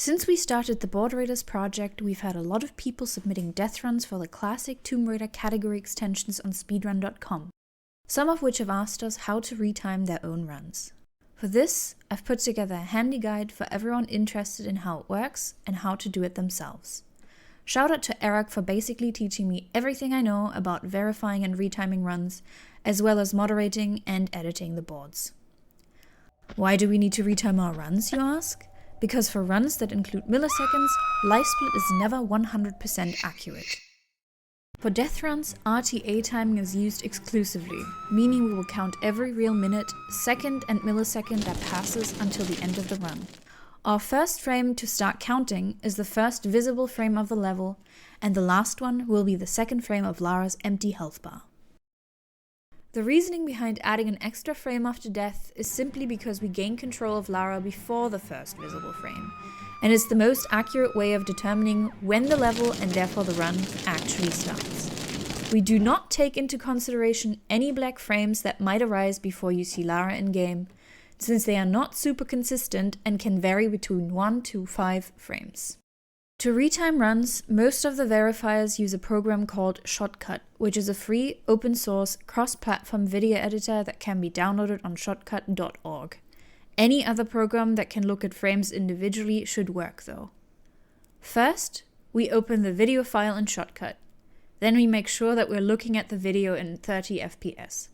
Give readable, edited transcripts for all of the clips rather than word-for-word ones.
Since we started the Board Raiders project, we've had a lot of people submitting death runs for the classic Tomb Raider category extensions on speedrun.com, some of which have asked us how to retime their own runs. For this, I've put together a handy guide for everyone interested in how it works and how to do it themselves. Shout out to Eric for basically teaching me everything I know about verifying and retiming runs, as well as moderating and editing the boards. Why do we need to retime our runs, you ask? Because for runs that include milliseconds, life split is never 100% accurate. For death runs, RTA timing is used exclusively, meaning we will count every real minute, second and millisecond that passes until the end of the run. Our first frame to start counting is the first visible frame of the level, and the last one will be the second frame of Lara's empty health bar. The reasoning behind adding an extra frame after death is simply because we gain control of Lara before the first visible frame, and it's the most accurate way of determining when the level and therefore the run actually starts. We do not take into consideration any black frames that might arise before you see Lara in-game, since they are not super consistent and can vary between 1 to 5 frames. To retime runs, most of the verifiers use a program called Shotcut, which is a free, open-source, cross-platform video editor that can be downloaded on shotcut.org. Any other program that can look at frames individually should work though. First, we open the video file in Shotcut. Then we make sure that we're looking at the video in 30 FPS.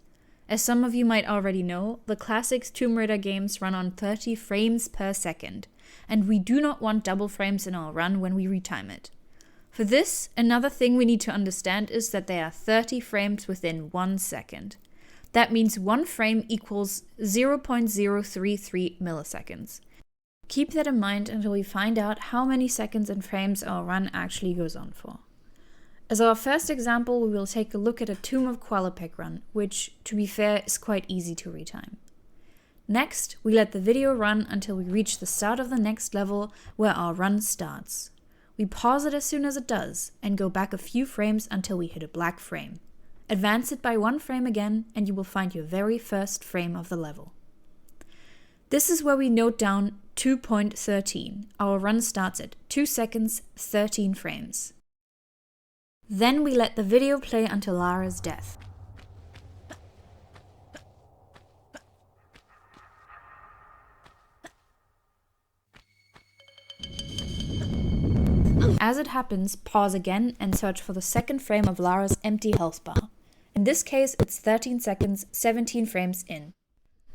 As some of you might already know, the classic Tomb Raider games run on 30 frames per second, and we do not want double frames in our run when we retime it. For this, another thing we need to understand is that there are 30 frames within 1 second. That means 1 frame equals 0.033 milliseconds. Keep that in mind until we find out how many seconds and frames our run actually goes on for. As our first example, we will take a look at a Tomb of Qualopec run, which, to be fair, is quite easy to retime. Next, we let the video run until we reach the start of the next level where our run starts. We pause it as soon as it does, and go back a few frames until we hit a black frame. Advance it by 1 frame again, and you will find your very first frame of the level. This is where we note down 2.13. Our run starts at 2 seconds, 13 frames. Then we let the video play until Lara's death. As it happens, pause again and search for the second frame of Lara's empty health bar. In this case, it's 13 seconds, 17 frames in.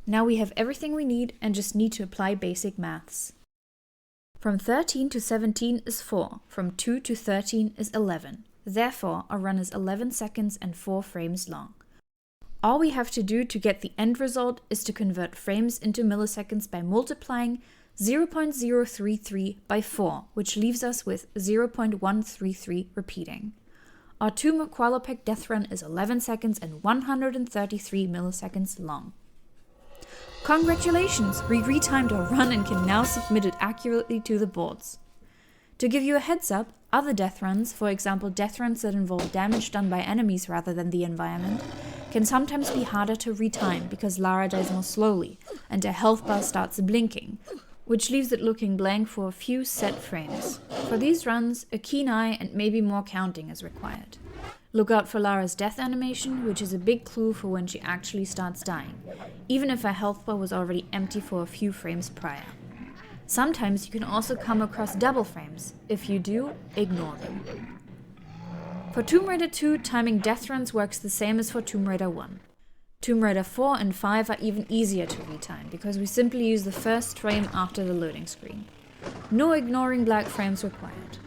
Now we have everything we need and just need to apply basic maths. From 13 to 17 is 4, from 2 to 13 is 11. Therefore, our run is 11 seconds and 4 frames long. All we have to do to get the end result is to convert frames into milliseconds by multiplying 0.033 by 4, which leaves us with 0.133 repeating. Our Tomb of Qualopec death run is 11 seconds and 133 milliseconds long. Congratulations! We retimed our run and can now submit it accurately to the boards. To give you a heads up, other death runs, for example death runs that involve damage done by enemies rather than the environment, can sometimes be harder to retime because Lara dies more slowly and her health bar starts blinking, which leaves it looking blank for a few set frames. For these runs, a keen eye and maybe more counting is required. Look out for Lara's death animation, which is a big clue for when she actually starts dying, even if her health bar was already empty for a few frames prior. Sometimes you can also come across double frames. If you do, ignore them. For Tomb Raider 2, timing death runs works the same as for Tomb Raider 1. Tomb Raider 4 and 5 are even easier to retime, because we simply use the first frame after the loading screen. No ignoring black frames required.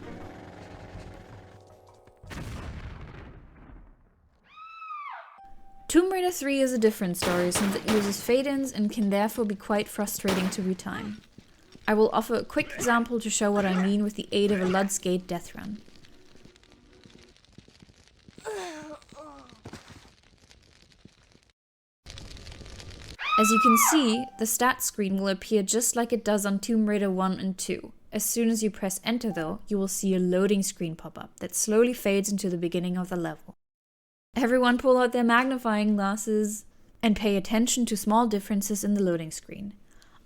Tomb Raider 3 is a different story since it uses fade-ins and can therefore be quite frustrating to retime. I will offer a quick example to show what I mean with the aid of a Lud's Gate death run. As you can see, the stats screen will appear just like it does on Tomb Raider 1 and 2. As soon as you press enter though, you will see a loading screen pop up that slowly fades into the beginning of the level. Everyone pull out their magnifying glasses and pay attention to small differences in the loading screen.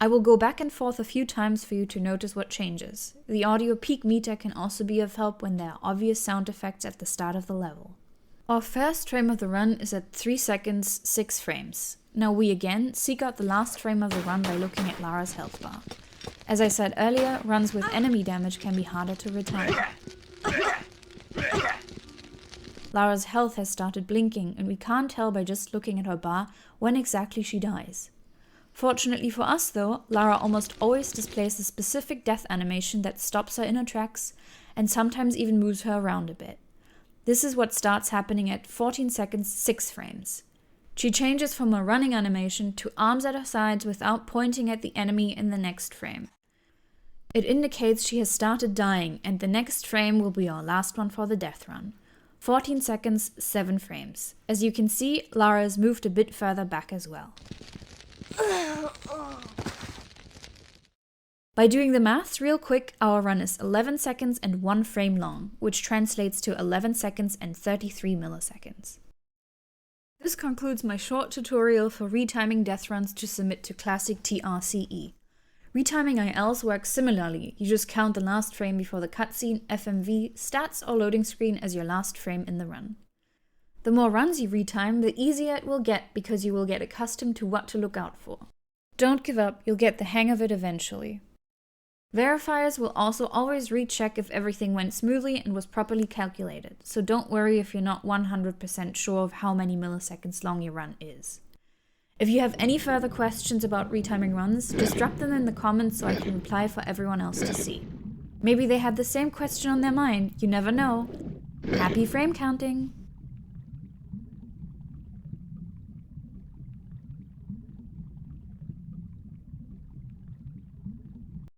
I will go back and forth a few times for you to notice what changes. The audio peak meter can also be of help when there are obvious sound effects at the start of the level. Our first frame of the run is at 3 seconds, 6 frames. Now we again seek out the last frame of the run by looking at Lara's health bar. As I said earlier, runs with enemy damage can be harder to retime. Lara's health has started blinking, and we can't tell by just looking at her bar when exactly she dies. Fortunately for us though, Lara almost always displays a specific death animation that stops her in her tracks and sometimes even moves her around a bit. This is what starts happening at 14 seconds 6 frames. She changes from a running animation to arms at her sides without pointing at the enemy in the next frame. It indicates she has started dying, and the next frame will be our last one for the death run. 14 seconds 7 frames. As you can see, Lara has moved a bit further back as well. By doing the maths real quick, our run is 11 seconds and 1 frame long, which translates to 11 seconds and 33 milliseconds. This concludes my short tutorial for retiming death runs to submit to classic TRCE. Retiming ILs works similarly. You just count the last frame before the cutscene, FMV, stats or loading screen as your last frame in the run. The more runs you retime, the easier it will get because you will get accustomed to what to look out for. Don't give up, you'll get the hang of it eventually. Verifiers will also always recheck if everything went smoothly and was properly calculated, so don't worry if you're not 100% sure of how many milliseconds long your run is. If you have any further questions about retiming runs, just drop them in the comments so I can reply for everyone else to see. Maybe they had the same question on their mind, you never know. Happy frame counting!